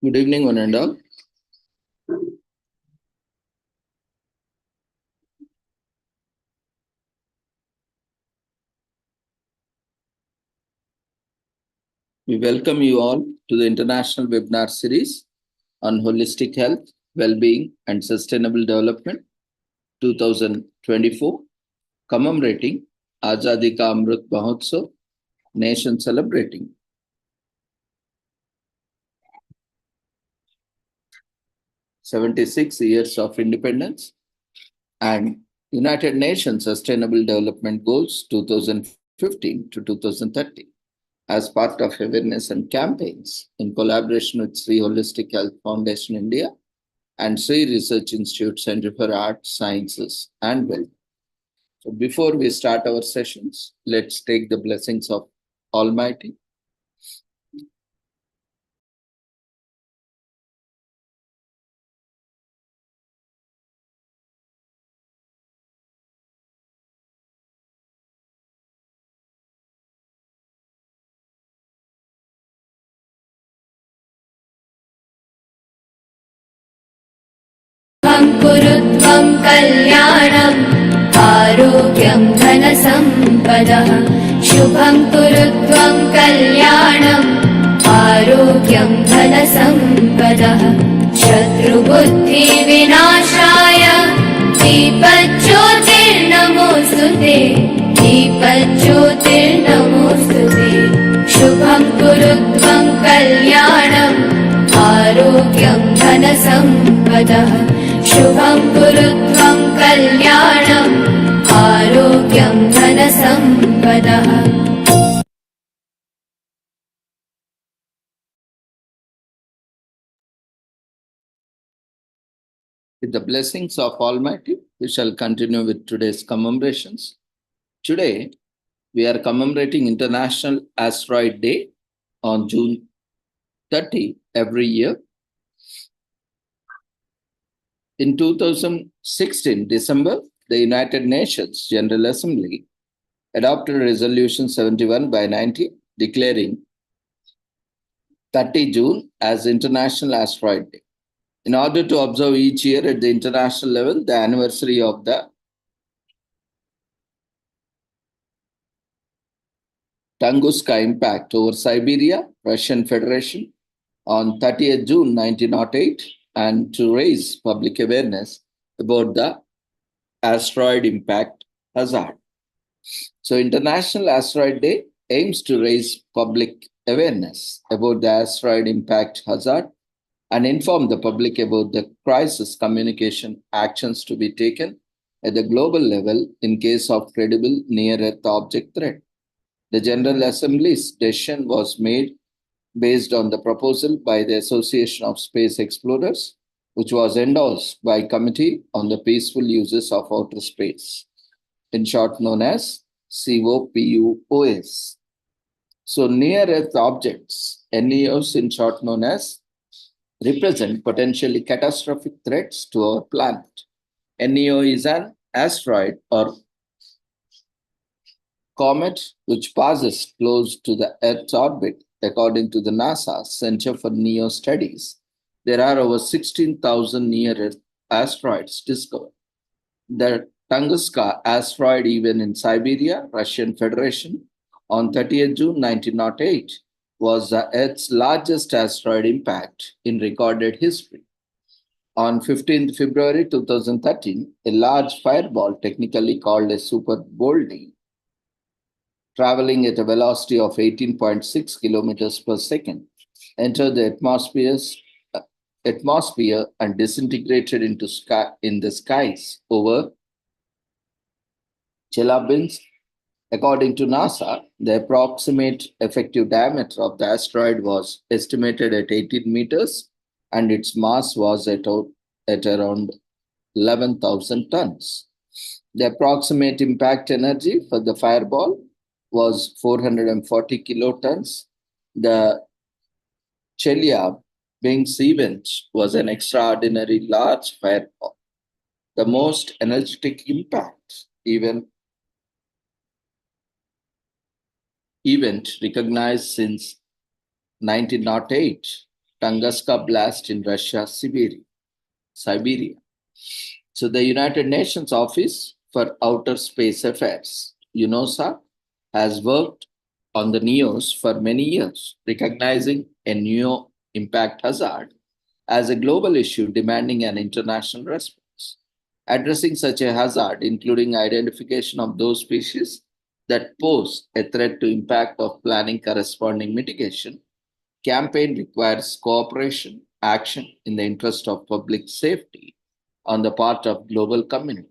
Good evening, one and all. We welcome you all to the International Webinar Series on Holistic Health, Well-being and Sustainable Development 2024, commemorating Azadi Ka Amrit Mahotsav, nation celebrating 76 years of independence and United Nations Sustainable Development Goals 2015 to 2030 as part of awareness and campaigns in collaboration with Sri Holistic Health Foundation India and Sri Research Institute Center for Arts, Sciences and Wealth. So before we start our sessions, let's take the blessings of Almighty. कुरुत्वं कल्याणम् आरोग्यं धनसम्पदः शुभं कुरुत्वं कल्याणम् आरोग्यं धनसम्पदः शत्रुबुद्धिविनाशाय दीपज्योतिर्नमोऽस्तुते दीपज्योतिर्नमोऽस्तुते शुभं कुरुत्वं कल्याणम् आरोग्यं धनसम्पदः शुभं कुरुत्वं कल्याणम् आरोग्यं धनसम्पदः. With the blessings of Almighty, we shall continue with today's commemorations. Today, we are commemorating International Asteroid Day on June 30 every year. In 2016, December, the United Nations General Assembly adopted Resolution 71 by 90, declaring 30 June as International Asteroid Day. In order to observe each year at the international level the anniversary of the Tunguska impact over Siberia, Russian Federation on 30th June 1908, and to raise public awareness about the asteroid impact hazard. So International Asteroid Day aims to raise public awareness about the asteroid impact hazard and inform the public about the crisis communication actions to be taken at the global level in case of credible near-Earth object threat. The General Assembly's decision was made based on the proposal by the Association of Space Explorers, which was endorsed by Committee on the Peaceful Uses of Outer Space, in short known as COPUOS. So near-Earth objects, NEOs in short known as, represent potentially catastrophic threats to our planet. NEO is an asteroid or comet which passes close to the Earth's orbit. According to the NASA Center for NEO Studies, there are over 16,000 near-Earth asteroids discovered. The Tunguska asteroid event in Siberia, Russian Federation, on 30th June 1908 was the Earth's largest asteroid impact in recorded history. On 15th February 2013, a large fireball, technically called a super bolide, traveling at a velocity of 18.6 kilometers per second, entered the atmosphere and disintegrated in the skies over Chelyabinsk. According to NASA, the approximate effective diameter of the asteroid was estimated at 18 meters and its mass was at around 11,000 tons. The approximate impact energy for the fireball was 440 kilotons. The Chelyabinsk event was an extraordinary large fireball, the most energetic impact event recognized since 1908, Tunguska blast in Russia, Siberia. So the United Nations Office for Outer Space Affairs, UNOSA, has worked on the NEOs for many years, recognizing a NEO impact hazard as a global issue demanding an international response. Addressing such a hazard, including identification of those species that pose a threat to impact of planning corresponding mitigation, campaign requires cooperation, action in the interest of public safety on the part of global community.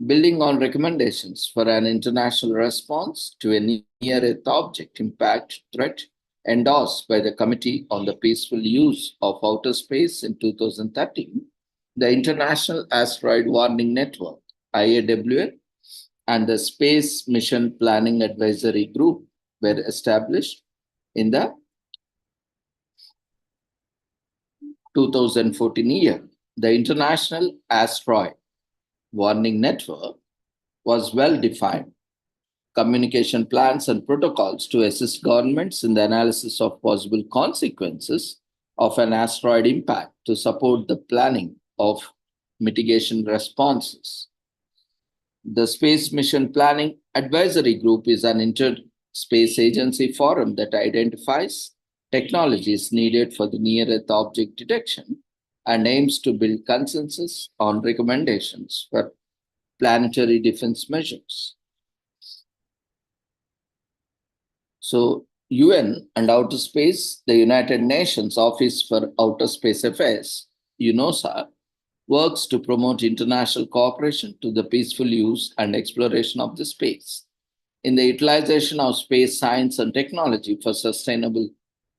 Building on recommendations for an international response to a near-Earth object impact threat endorsed by the Committee on the Peaceful Use of Outer Space in 2013, the International Asteroid Warning Network, IAWN, and the Space Mission Planning Advisory Group were established in the 2014 year. The International Asteroid Warning Network was well defined communication plans and protocols to assist governments in the analysis of possible consequences of an asteroid impact to support the planning of mitigation responses. The Space Mission Planning Advisory Group is an inter-space agency forum that identifies technologies needed for the near-Earth object detection and aims to build consensus on recommendations for planetary defense measures. So, UN and Outer Space, the United Nations Office for Outer Space Affairs, UNOSA, works to promote international cooperation to the peaceful use and exploration of the space. In the utilization of space science and technology for sustainable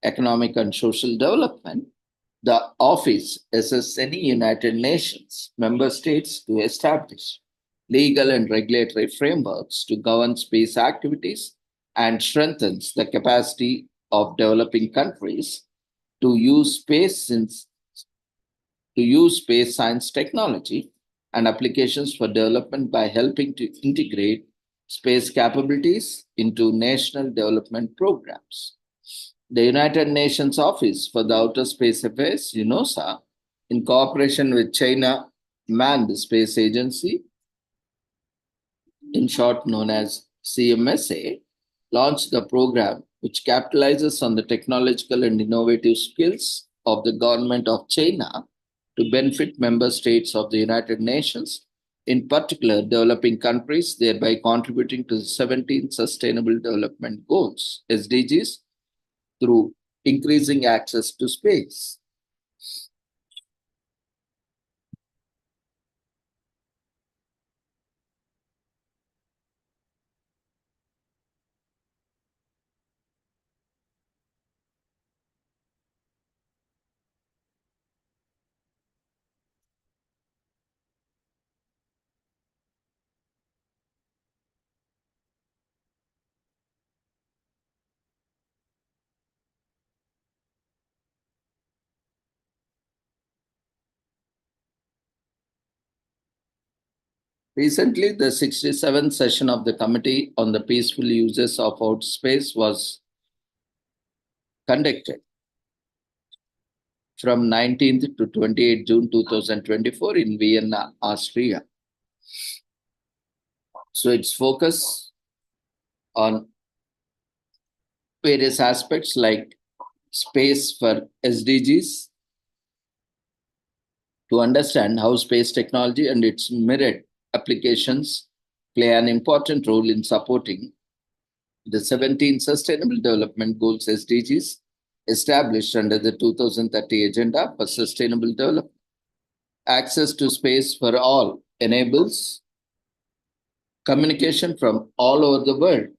economic and social development, the office assists any United Nations member states to establish legal and regulatory frameworks to govern space activities and strengthens the capacity of developing countries to use space science technology and applications for development by helping to integrate space capabilities into national development programs. The United Nations Office for the Outer Space Affairs, UNOSA, in cooperation with China Manned Space Agency, in short known as CMSA, launched the program which capitalizes on the technological and innovative skills of the government of China to benefit member states of the United Nations, in particular developing countries, thereby contributing to the 17 Sustainable Development Goals, SDGs, through increasing access to space. Recently, the 67th session of the Committee on the Peaceful Uses of Outer Space was conducted from 19th to 28 June 2024 in Vienna, Austria. So its focus on various aspects like space for SDGs, to understand how space technology and its myriad applications play an important role in supporting the 17 Sustainable Development Goals SDGs established under the 2030 Agenda for Sustainable Development. Access to space for all enables communication from all over the world.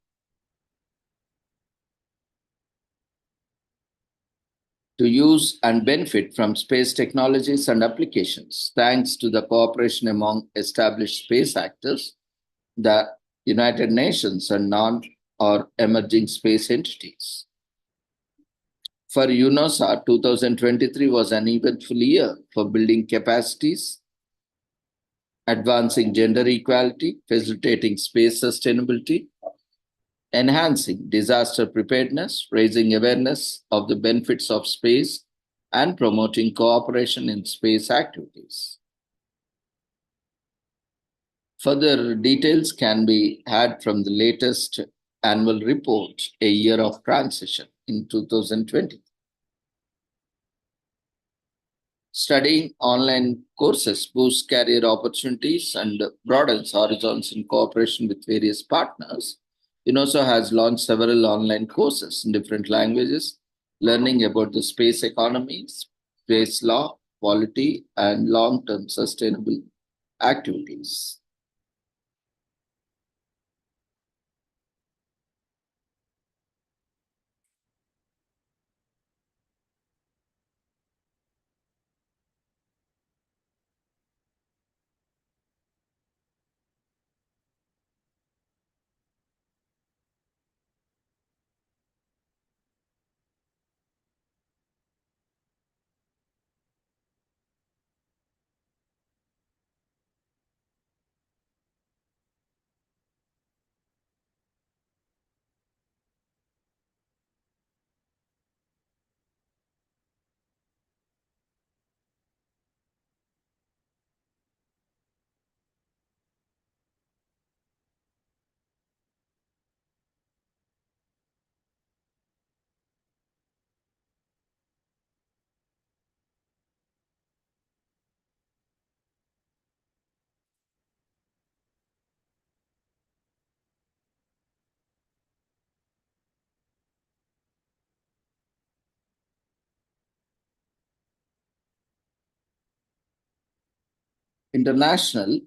To use and benefit from space technologies and applications, thanks to the cooperation among established space actors, the United Nations, and non or emerging space entities. For UNOSA, 2023 was an eventful year for building capacities, advancing gender equality, facilitating space sustainability, enhancing disaster preparedness, raising awareness of the benefits of space and promoting cooperation in space activities. Further details can be had from the latest annual report, A Year of Transition in 2020. Studying online courses boosts career opportunities and broadens horizons in cooperation with various partners. UNOSO has launched several online courses in different languages, learning about the space economy, space law, quality, and long term sustainable activities. International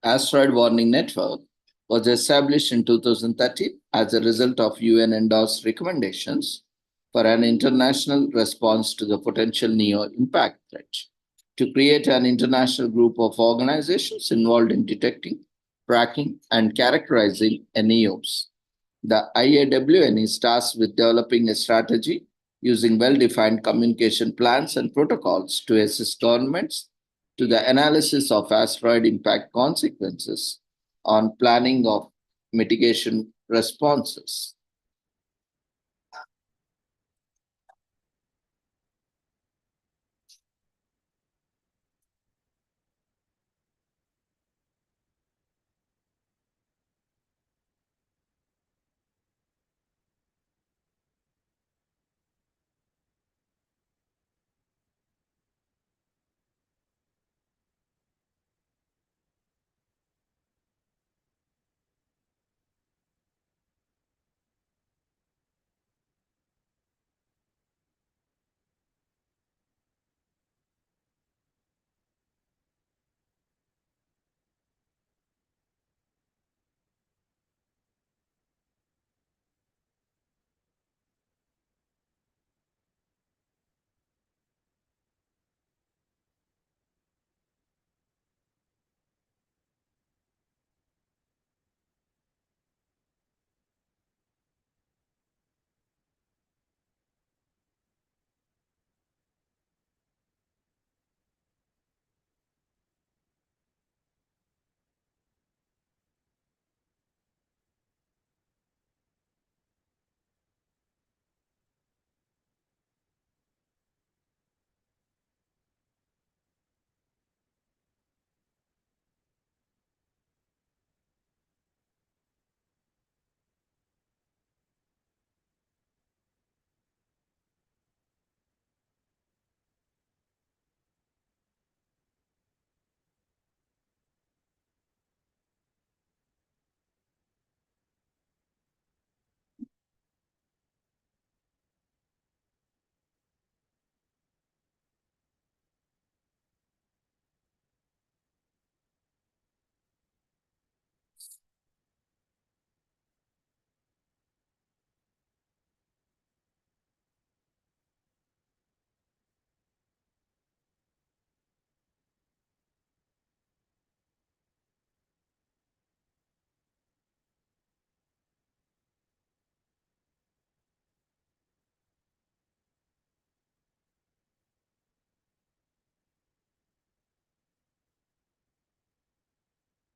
Asteroid Warning Network was established in 2013 as a result of UN endorsed recommendations for an international response to the potential NEO impact threat. To create an international group of organizations involved in detecting, tracking, and characterizing NEOs. The IAWN is tasked with developing a strategy using well defined communication plans and protocols to assist governments to the analysis of asteroid impact consequences on planning of mitigation responses.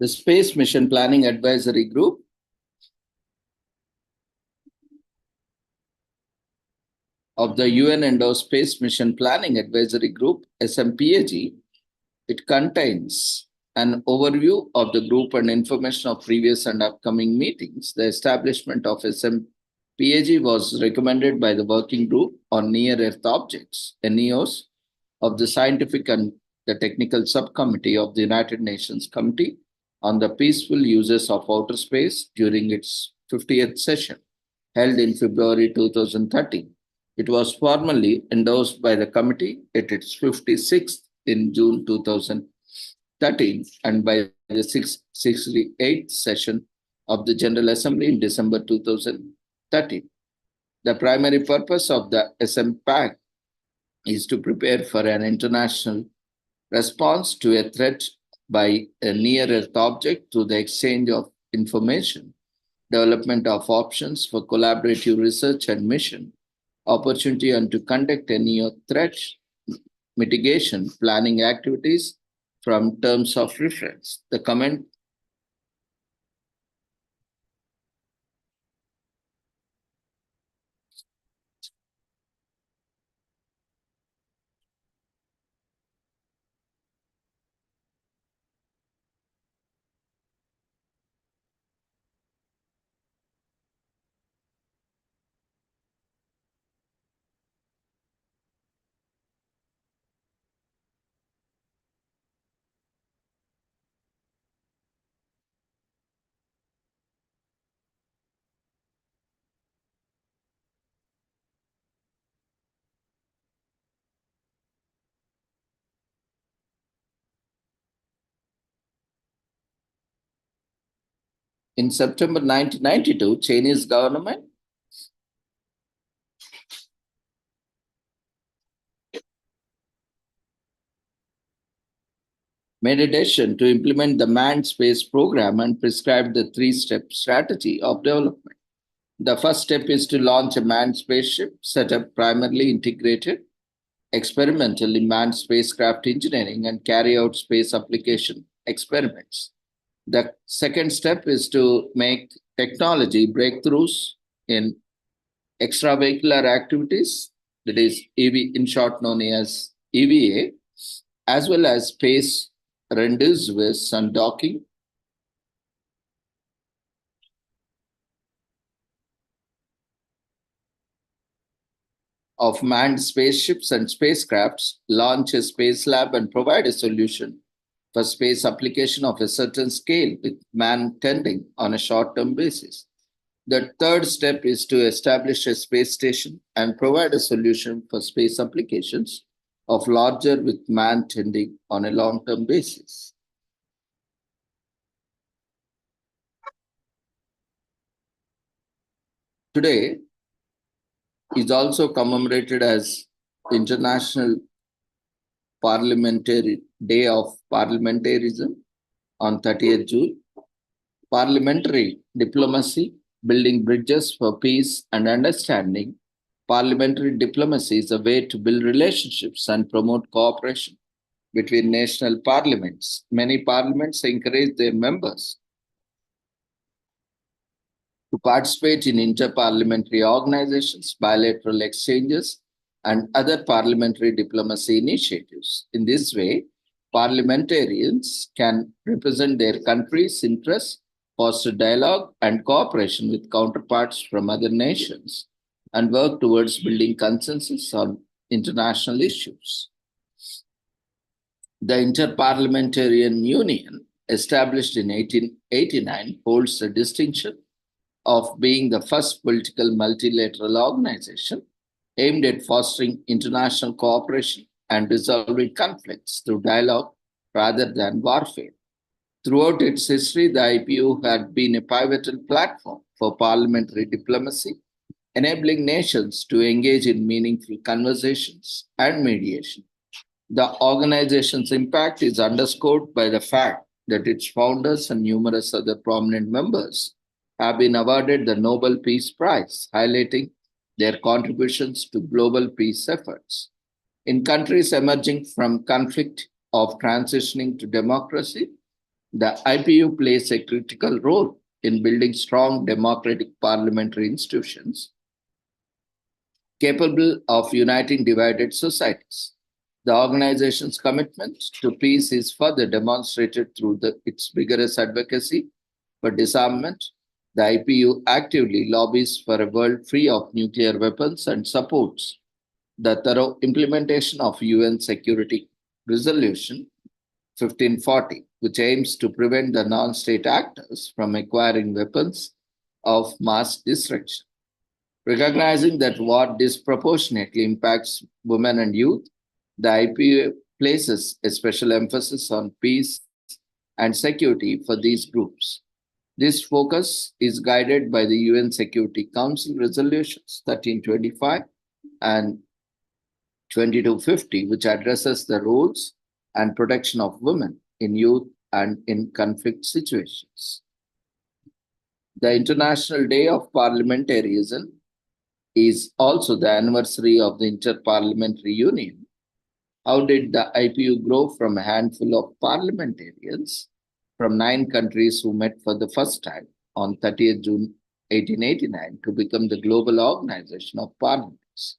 The Space Mission Planning Advisory Group of the UN-endorsed Space Mission Planning Advisory Group, SMPAG. It contains an overview of the group and information of previous and upcoming meetings. The establishment of SMPAG was recommended by the Working Group on Near-Earth Objects, NEOs, of the Scientific and the Technical Subcommittee of the United Nations Committee on the Peaceful Uses of Outer Space during its 50th session, held in February 2013. It was formally endorsed by the committee at its 56th in June 2013 and by the 68th session of the General Assembly in December 2013. The primary purpose of the SMPAC is to prepare for an international response to a threat by a near-Earth object through the exchange of information, development of options for collaborative research and mission, opportunity and to conduct any threat mitigation planning activities from terms of reference. The comment in September 1992, Chinese government made a decision to implement the manned space program and prescribed the three-step strategy of development. The first step is to launch a manned spaceship set up primarily integrated experimentally manned spacecraft engineering and carry out space application experiments. The second step is to make technology breakthroughs in extravehicular activities, that is EV, in short known as EVA, as well as space rendezvous and docking, of manned spaceships and spacecrafts, launch a space lab and provide a solution for space application of a certain scale with man tending on a short-term basis. The third step is to establish a space station and provide a solution for space applications of larger with man tending on a long-term basis. Today is also commemorated as International Parliamentary Day of Parliamentarism on 30th June. Parliamentary diplomacy, building bridges for peace and understanding. Parliamentary diplomacy is a way to build relationships and promote cooperation between national parliaments. Many parliaments encourage their members to participate in inter-parliamentary organizations, bilateral exchanges, and other parliamentary diplomacy initiatives. In this way, parliamentarians can represent their country's interests, foster dialogue and cooperation with counterparts from other nations, and work towards building consensus on international issues. The Inter-Parliamentarian Union, established in 1889, holds the distinction of being the first political multilateral organization aimed at fostering international cooperation and resolving conflicts through dialogue rather than warfare. Throughout its history, the IPU had been a pivotal platform for parliamentary diplomacy, enabling nations to engage in meaningful conversations and mediation. The organization's impact is underscored by the fact that its founders and numerous other prominent members have been awarded the Nobel Peace Prize, highlighting their contributions to global peace efforts. In countries emerging from conflict of transitioning to democracy, the IPU plays a critical role in building strong democratic parliamentary institutions capable of uniting divided societies. The organization's commitment to peace is further demonstrated through its vigorous advocacy for disarmament. The IPU actively lobbies for a world free of nuclear weapons and supports the thorough implementation of UN Security Resolution 1540, which aims to prevent the non-state actors from acquiring weapons of mass destruction. Recognizing that war disproportionately impacts women and youth, the IPU places a special emphasis on peace and security for these groups. This focus is guided by the UN Security Council resolutions 1325 and 2250, which addresses the roles and protection of women in youth and in conflict situations. The International Day of Parliamentarism is also the anniversary of the Inter-Parliamentary Union. How did the IPU grow from a handful of parliamentarians from 9 countries who met for the first time on 30th June 1889 to become the Global Organization of Parliaments?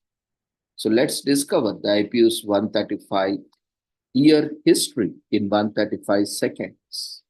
So let's discover the IPU's 135-year history in 135 seconds.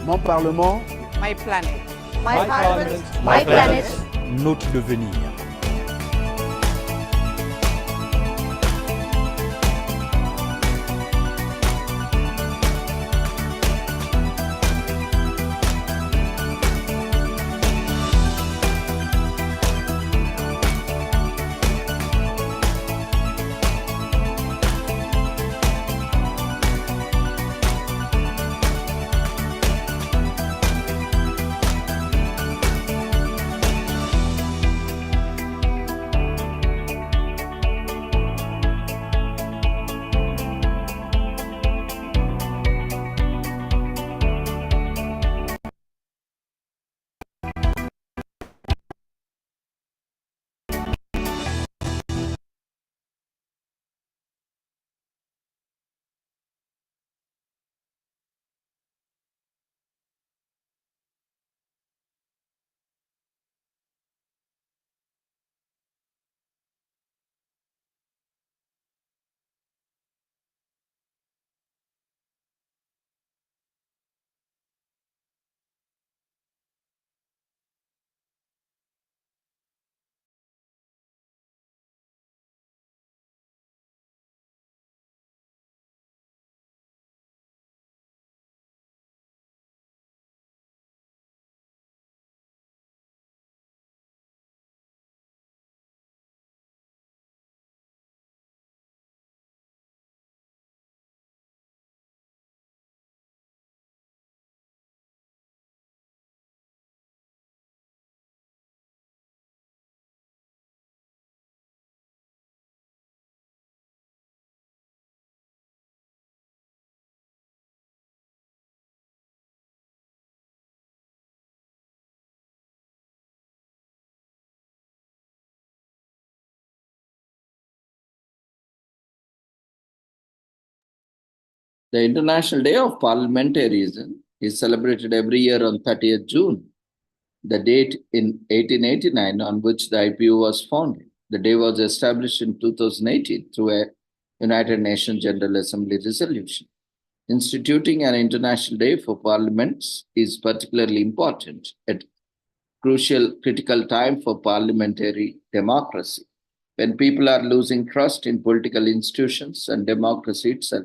Mon Parlement, My planet. My Parliament, My planet. notre devenir. The International Day of Parliamentarism is celebrated every year on 30th June, the date in 1889 on which the IPU was founded. The day was established in 2018 through a United Nations General Assembly resolution. Instituting an International Day for Parliaments is particularly important at crucial critical time for parliamentary democracy. When people are losing trust in political institutions and democracy itself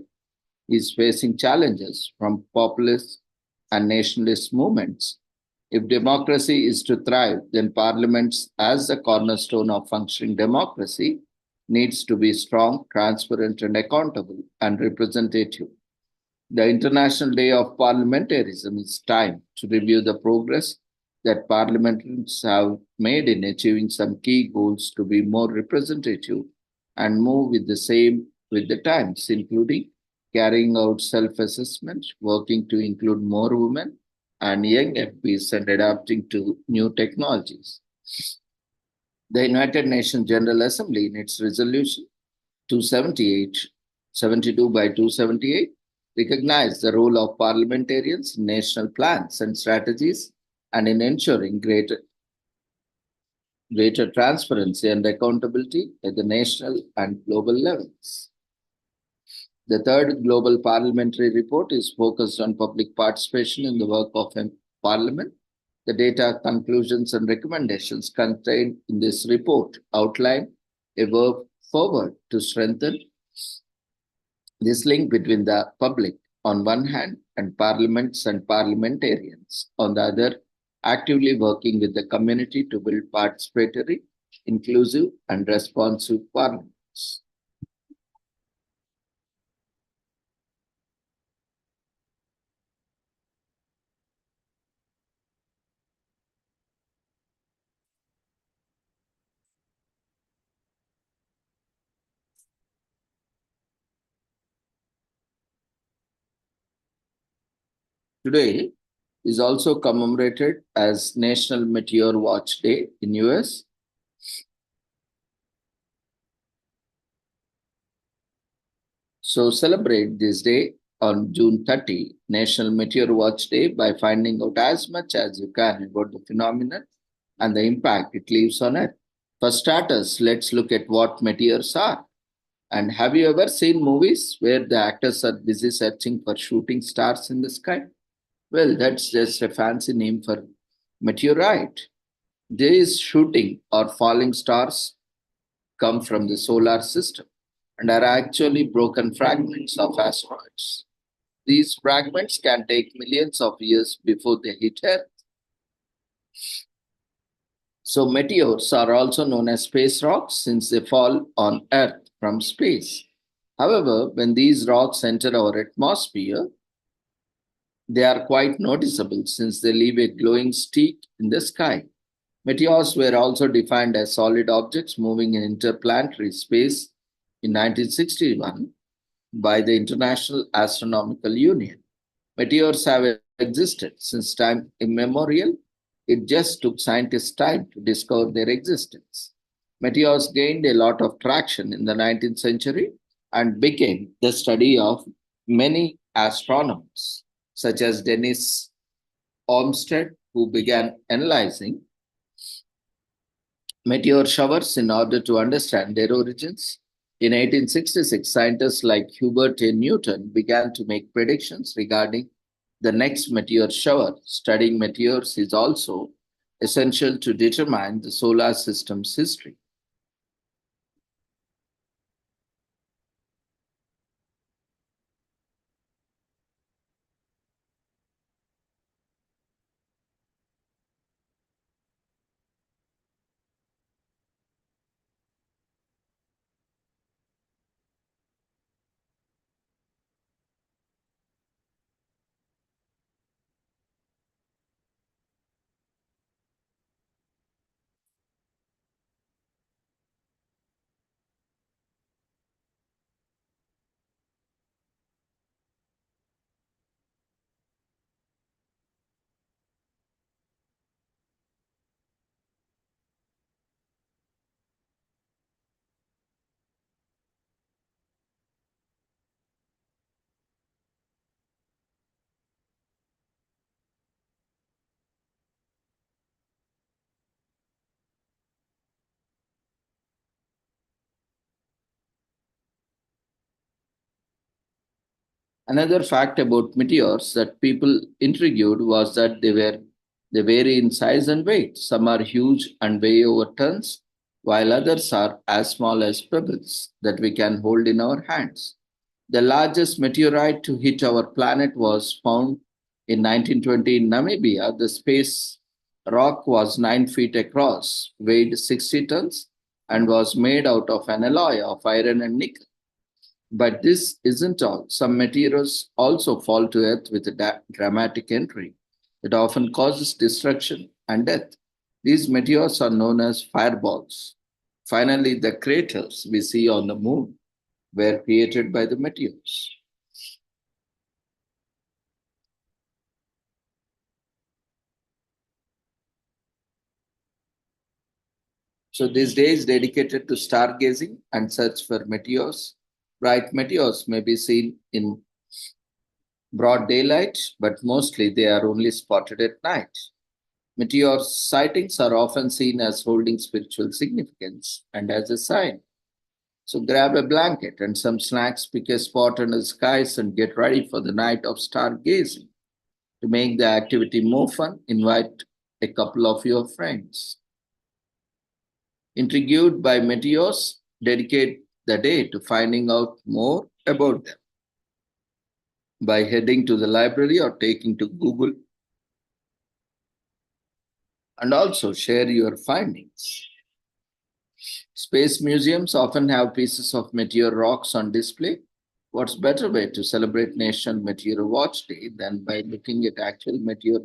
is facing challenges from populist and nationalist movements. If democracy is to thrive, then parliaments, as the cornerstone of functioning democracy, needs to be strong, transparent, and accountable and representative. The International Day of Parliamentarism is time to review the progress that parliamentarians have made in achieving some key goals to be more representative and move with the times, including carrying out self-assessment, working to include more women and young MPs, and adapting to new technologies. The United Nations General Assembly, in its resolution 278, 72 by 278, recognized the role of parliamentarians in national plans and strategies and in ensuring greater transparency and accountability at the national and global levels. The third Global Parliamentary Report is focused on public participation in the work of a Parliament. The data, conclusions, and recommendations contained in this report outline a work forward to strengthen this link between the public on one hand and parliaments and parliamentarians on the other, actively working with the community to build participatory, inclusive, and responsive parliaments. Today is also commemorated as National Meteor Watch Day in US. So celebrate this day on June 30, National Meteor Watch Day, by finding out as much as you can about the phenomenon and the impact it leaves on Earth. For starters, let's look at what meteors are. And have you ever seen movies where the actors are busy searching for shooting stars in the sky? Well, that's just a fancy name for meteorite. These shooting or falling stars come from the solar system and are actually broken fragments of asteroids. These fragments can take millions of years before they hit Earth. So, meteors are also known as space rocks since they fall on Earth from space. However, when these rocks enter our atmosphere, they are quite noticeable since they leave a glowing streak in the sky. Meteors were also defined as solid objects moving in interplanetary space in 1961 by the International Astronomical Union. Meteors have existed since time immemorial. It just took scientists time to discover their existence. Meteors gained a lot of traction in the 19th century and became the study of many astronomers, such as Dennis Olmsted, who began analyzing meteor showers in order to understand their origins. In 1866, scientists like Hubert A. Newton began to make predictions regarding the next meteor shower. Studying meteors is also essential to determine the solar system's history. Another fact about meteors that people intrigued was that they vary in size and weight. Some are huge and weigh over tons, while others are as small as pebbles that we can hold in our hands. The largest meteorite to hit our planet was found in 1920 in Namibia. The space rock was 9 feet across, weighed 60 tons, and was made out of an alloy of iron and nickel. But this isn't all. Some meteors also fall to Earth with a dramatic entry that often causes destruction and death. These meteors are known as fireballs. Finally, the craters we see on the moon were created by the meteors. So this day is dedicated to stargazing and search for meteors. Bright meteors may be seen in broad daylight, but mostly they are only spotted at night. Meteor sightings are often seen as holding spiritual significance and as a sign. So grab a blanket and some snacks, pick a spot under the skies, and get ready for the night of stargazing. To make the activity more fun, invite a couple of your friends. Intrigued by meteors, dedicate the day to finding out more about them by heading to the library or taking to Google, and also share your findings. Space museums often have pieces of meteor rocks on display. What's better way to celebrate National Meteor Watch Day than by looking at actual meteor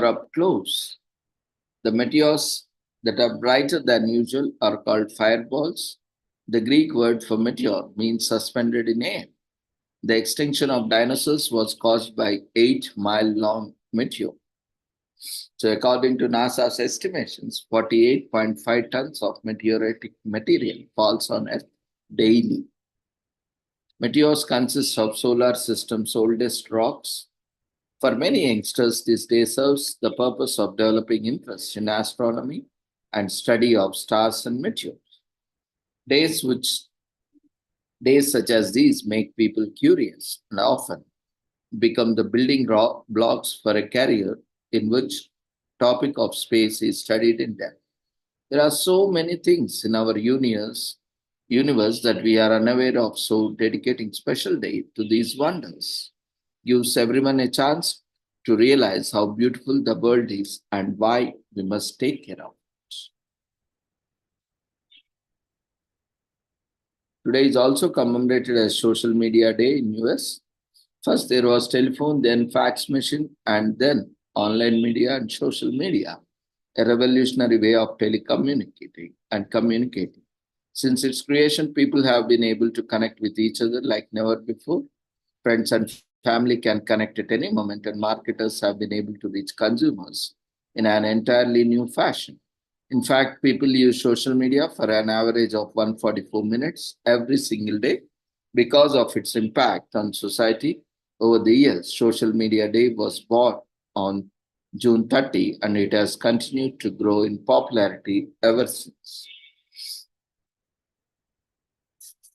up close? The meteors that are brighter than usual are called fireballs. The Greek word for meteor means suspended in air. The extinction of dinosaurs was caused by 8-mile-long meteor. So according to NASA's estimations, 48.5 tons of meteoritic material falls on Earth daily. Meteors consist of solar system's oldest rocks. For many youngsters, this day serves the purpose of developing interest in astronomy and study of stars and meteors. Days Days such as these make people curious and often become the building blocks for a career in which topic of space is studied in depth. There are so many things in our universe that we are unaware of, so dedicating special day to these wonders gives everyone a chance to realize how beautiful the world is and why we must take care of it. Today is also commemorated as Social Media Day in US. First there was telephone, then fax machine, and then online media and social media, a revolutionary way of telecommunicating and communicating. Since its creation, people have been able to connect with each other like never before. Friends and family can connect at any moment, and marketers have been able to reach consumers in an entirely new fashion. In fact, people use social media for an average of 144 minutes every single day because of its impact on society over the years. Social Media Day was born on June 30, and it has continued to grow in popularity ever since.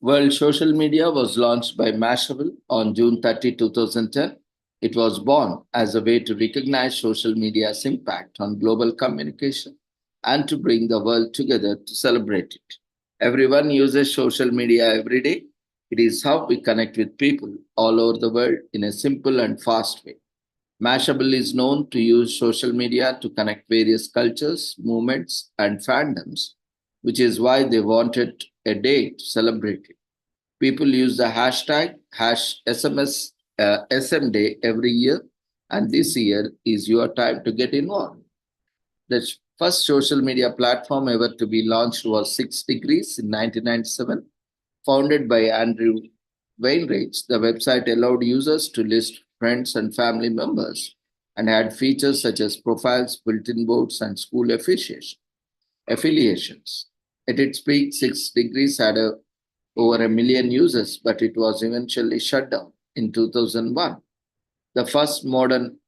World Social Media was launched by Mashable on June 30, 2010. It was born as a way to recognize social media's impact on global communication and to bring the world together to celebrate it. Everyone uses social media every day. It is how we connect with people all over the world in a simple and fast way. Mashable is known to use social media to connect various cultures, movements, and fandoms, which is why they wanted a day to celebrate it. People use the hashtag #SM Day every year, and this year is your time to get involved. The first social media platform ever to be launched was 6 Degrees in 1997. Founded by Andrew Weinreich, the website allowed users to list friends and family members and had features such as profiles, bulletin boards, and school affiliations. At its peak, 6 Degrees had over 1 million users, but it was eventually shut down in 2001. The first modern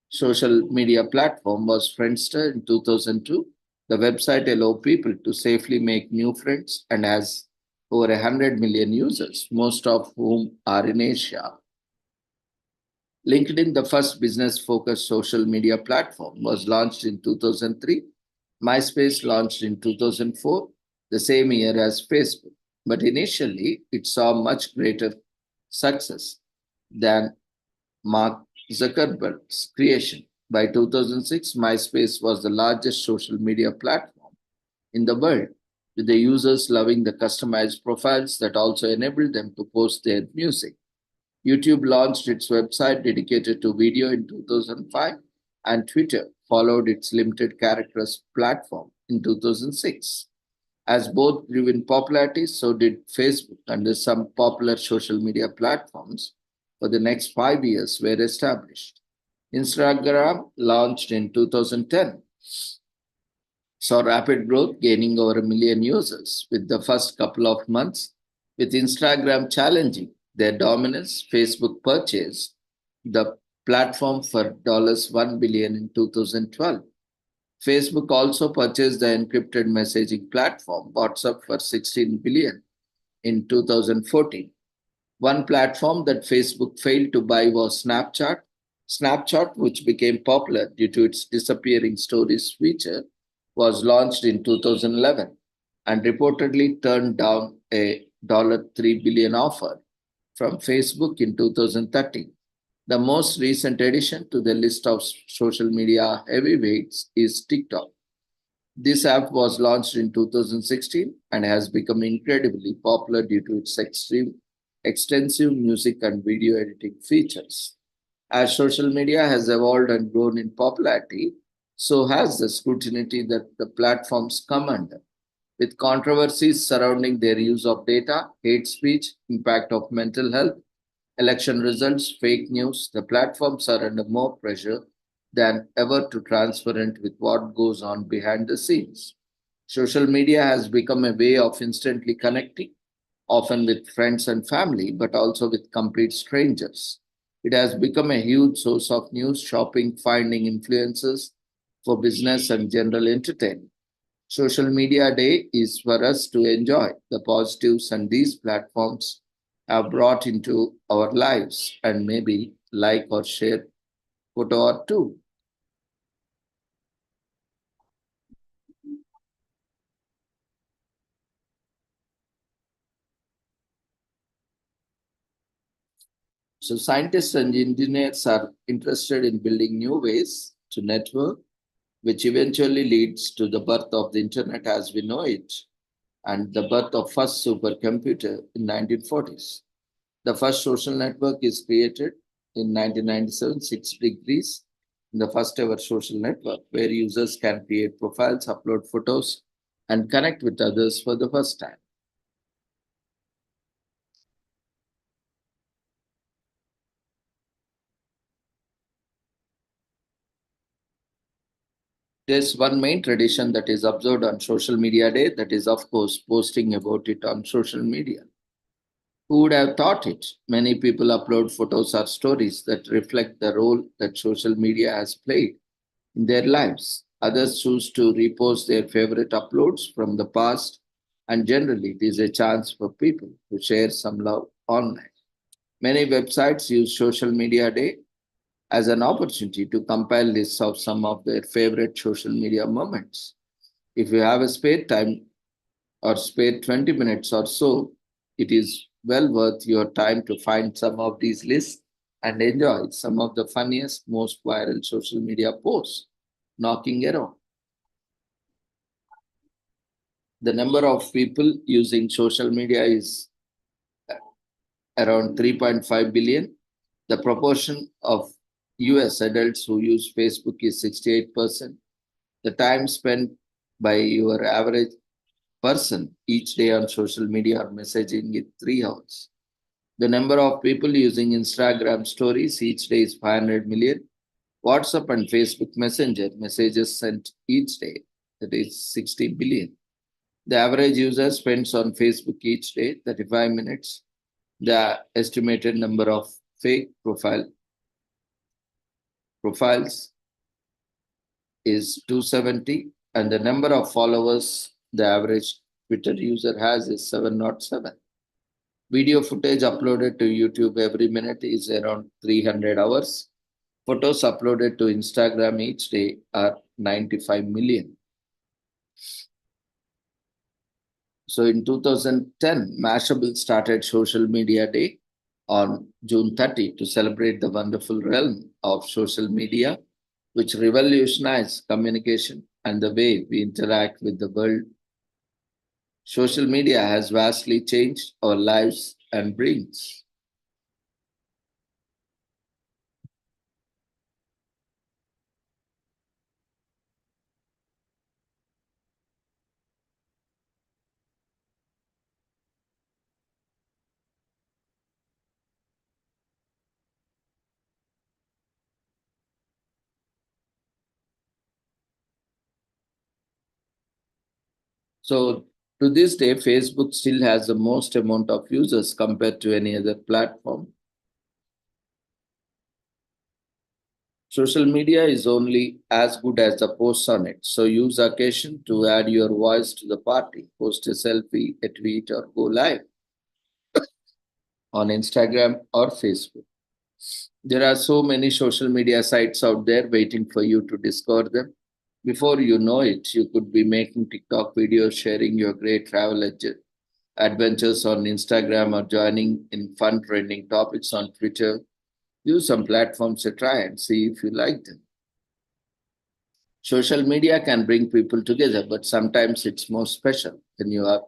social media platform was Friendster in 2002. The website allowed people to safely make new friends and has over 100 million users, most of whom are in Asia. LinkedIn, the first business-focused social media platform, was launched in 2003. MySpace launched in 2004, the same year as Facebook. But initially, it saw much greater success than Mark Zuckerberg's creation. By 2006, MySpace was the largest social media platform in the world, with the users loving the customized profiles that also enabled them to post their music. YouTube launched its website dedicated to video in 2005, and Twitter followed its limited characters platform in 2006. As both grew in popularity, so did Facebook, and some popular social media platforms for the next 5 years were established. Instagram, launched in 2010, saw rapid growth, gaining over 1 million users with the first couple of months. With Instagram challenging their dominance, Facebook purchased the platform for $1 billion in 2012. Facebook also purchased the encrypted messaging platform WhatsApp for $16 billion in 2014. One platform that Facebook failed to buy was Snapchat. Snapchat, which became popular due to its disappearing stories feature, was launched in 2011 and reportedly turned down a $3 billion offer from Facebook in 2013. The most recent addition to the list of social media heavyweights is TikTok. This app was launched in 2016 and has become incredibly popular due to its extensive music and video editing features. As social media has evolved and grown in popularity, so has the scrutiny that the platforms come under. With controversies surrounding their use of data, hate speech, impact of mental health, election results, fake news, the platforms are under more pressure than ever to transparent with what goes on behind the scenes. Social media has become a way of instantly connecting, often with friends and family, but also with complete strangers. It has become a huge source of news, shopping, finding influences for business and general entertainment. Social Media Day is for us to enjoy the positives, and these platforms have brought into our lives and maybe like or share photo or two. So scientists and engineers are interested in building new ways to network, which eventually leads to the birth of the internet as we know it and the birth of first supercomputer in 1940s. The first social network is created in 1997, 6 degrees, the first ever social network where users can create profiles, upload photos, and connect with others for the first time. There's one main tradition that is observed on Social Media Day, that is, of course, posting about it on social media. Who would have thought it? Many people upload photos or stories that reflect the role that social media has played in their lives. Others choose to repost their favorite uploads from the past, and generally, it is a chance for people to share some love online. Many websites use Social Media Day as an opportunity to compile lists of some of their favorite social media moments. If you have a spare time or spare 20 minutes or so, it is well worth your time to find some of these lists and enjoy some of the funniest, most viral social media posts knocking around. The number of people using social media is around 3.5 billion. The proportion of US adults who use Facebook is 68%. The time spent by your average person each day on social media or messaging is 3 hours. The number of people using Instagram stories each day is 500 million. WhatsApp and Facebook Messenger messages sent each day, that is 60 billion. The average user spends on Facebook each day 35 minutes. The estimated number of fake profiles is 270, and the number of followers, the average Twitter user has is 707. Video footage uploaded to YouTube every minute is around 300 hours. Photos uploaded to Instagram each day are 95 million. So in 2010, Mashable started Social Media Day on June 30 to celebrate the wonderful realm of social media, which revolutionized communication and the way we interact with the world. Social media has vastly changed our lives and brains. So to this day, Facebook still has the most amount of users compared to any other platform. Social media is only as good as the posts on it. So use occasion to add your voice to the party. Post a selfie, a tweet, or go live on Instagram or Facebook. There are so many social media sites out there waiting for you to discover them. Before you know it, you could be making TikTok videos, sharing your great travel adventures on Instagram, or joining in fun trending topics on Twitter. Use some platforms to try and see if you like them. Social media can bring people together, but sometimes it's more special when your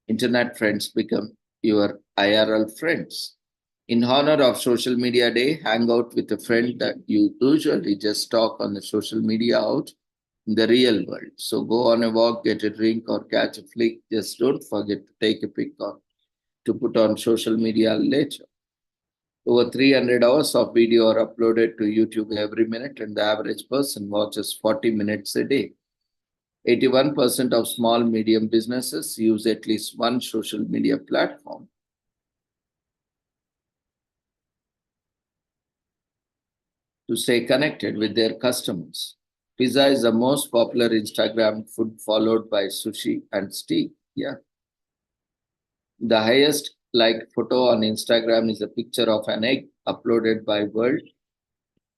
internet friends become your IRL friends. In honor of Social Media Day, hang out with a friend that you usually just talk on the social media out in the real world. So go on a walk, get a drink, or catch a flick. Just don't forget to take a pic or to put on social media later. Over 300 hours of video are uploaded to YouTube every minute, and the average person watches 40 minutes a day. 81% of small medium businesses use at least one social media platform. To stay connected with their customers. Pizza is the most popular Instagram food, followed by sushi and steak. Yeah. The highest liked photo on Instagram is a picture of an egg uploaded by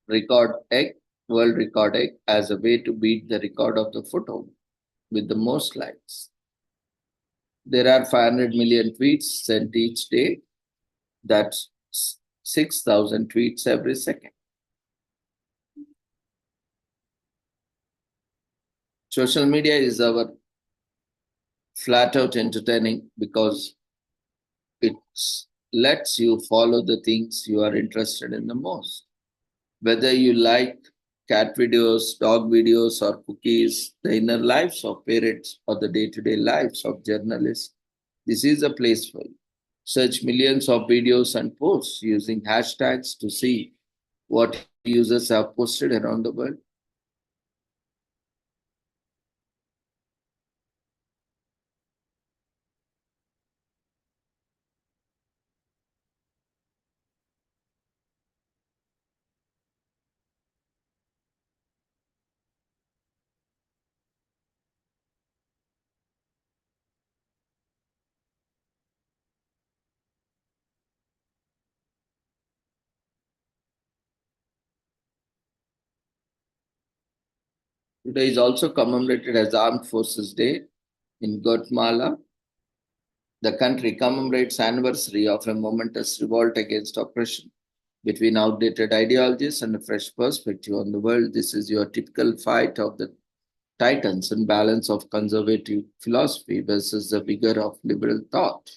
Record Egg, World Record Egg, as a way to beat the record of the photo with the most likes. There are 500 million tweets sent each day. That's 6,000 tweets every second. Social media is our flat out entertaining because it lets you follow the things you are interested in the most. Whether you like cat videos, dog videos, or cookies, the inner lives of parents, or the day to day lives of journalists, this is a place for you. Search millions of videos and posts using hashtags to see what users have posted around the world. Today is also commemorated as Armed Forces Day in Guatemala. The country commemorates anniversary of a momentous revolt against oppression between outdated ideologies and a fresh perspective on the world. This is your typical fight of the titans and balance of conservative philosophy versus the vigor of liberal thought.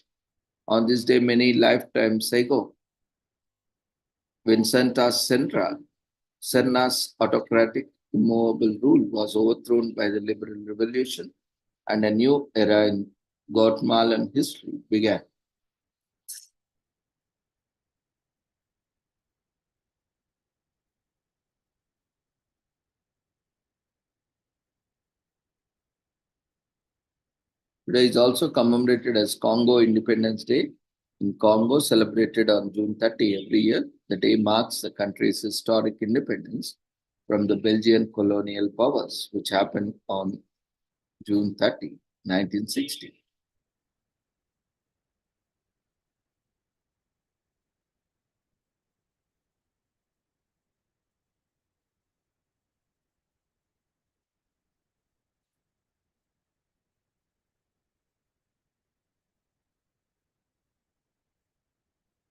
On this day, many lifetimes ago, Serna's autocratic, immovable rule was overthrown by the liberal revolution, and a new era in Guatemalan history began. Today is also commemorated as Congo Independence Day. In Congo, celebrated on June 30 every year, the day marks the country's historic independence from the Belgian colonial powers, which happened on June 30, 1960.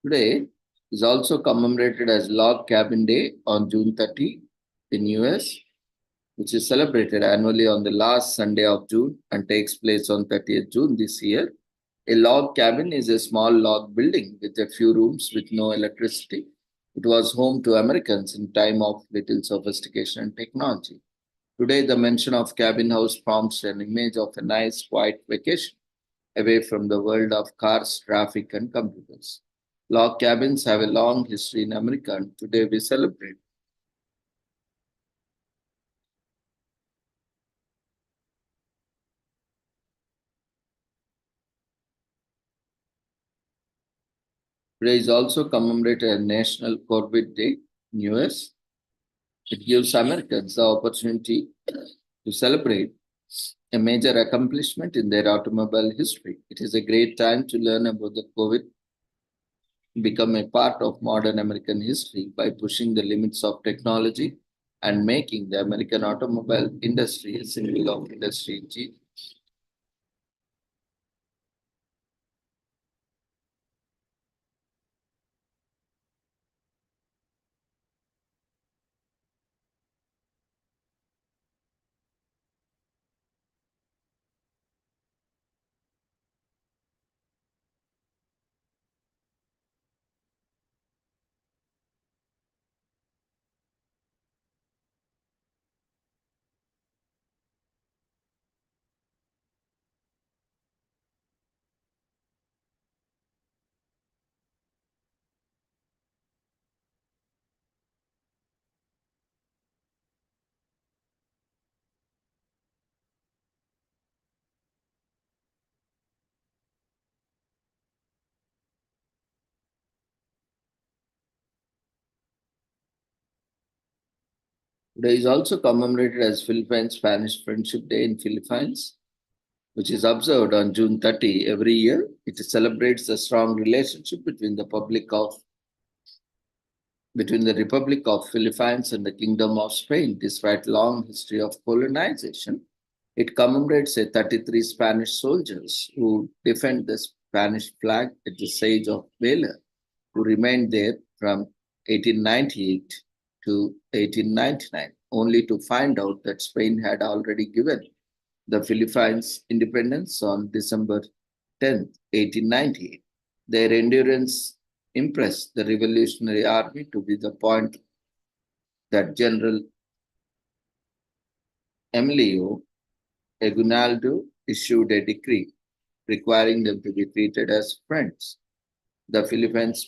Today is also commemorated as Log Cabin Day on June 30 in US, which is celebrated annually on the last Sunday of June and takes place on 30th June this year. A log cabin is a small log building with a few rooms with no electricity. It was home to Americans in time of little sophistication and technology. Today, the mention of cabin house prompts an image of a nice, quiet vacation away from the world of cars, traffic, and computers. Log cabins have a long history in America, and today we celebrate. Today is also commemorated as National Corvette Day in US. It gives Americans the opportunity to celebrate a major accomplishment in their automobile history. It is a great time to learn about the Corvette, become a part of modern American history by pushing the limits of technology and making the American automobile industry a symbol of industry genius. Today is also commemorated as Philippine-Spanish Friendship Day in Philippines, which is observed on June 30 every year. It celebrates the strong relationship between the Republic of Philippines and the Kingdom of Spain. Despite long history of colonization, it commemorates a 33 Spanish soldiers who defend the Spanish flag at the siege of Baler, who remained there from 1898 to 1899, only to find out that Spain had already given the Philippines independence on December 10th, 1898. Their endurance impressed the Revolutionary Army to be the point that General Emilio Aguinaldo issued a decree requiring them to be treated as friends. The Philippines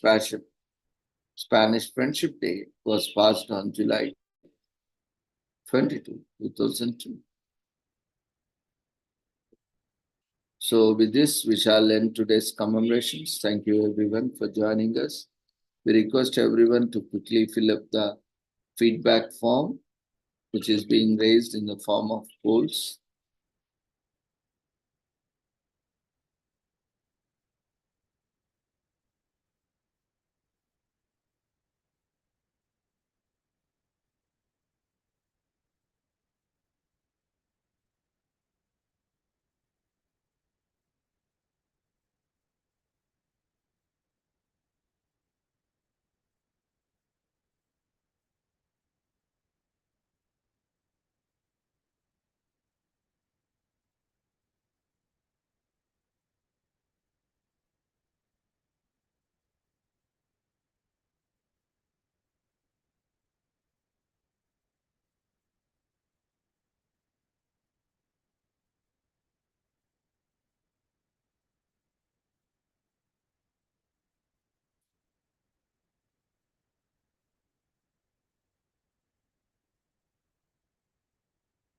Spanish Friendship Day was passed on July 22, 2002. So with this, we shall end today's commemorations. Thank you everyone for joining us. We request everyone to quickly fill up the feedback form, which is being raised in the form of polls.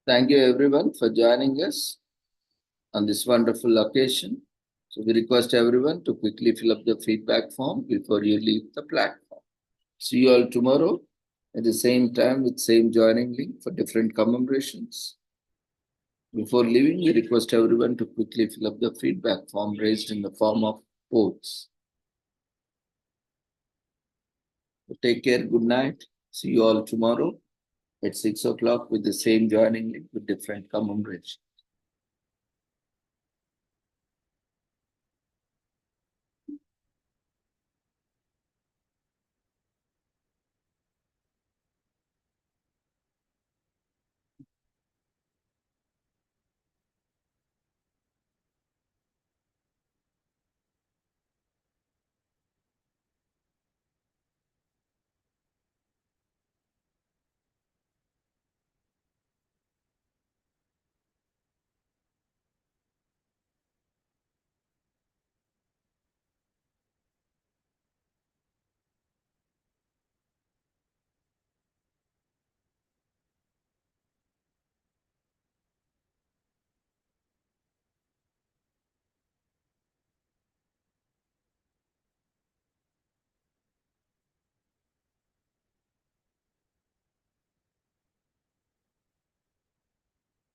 Thank you everyone for joining us on this wonderful occasion. So we request everyone to quickly fill up the feedback form before you leave the platform. See you all tomorrow at the same time with same joining link for different commemorations. Before leaving, we request everyone to quickly fill up the feedback form raised in the form of votes. So take care, good night. See you all tomorrow at 6 o'clock with the same joining link with different commemorations.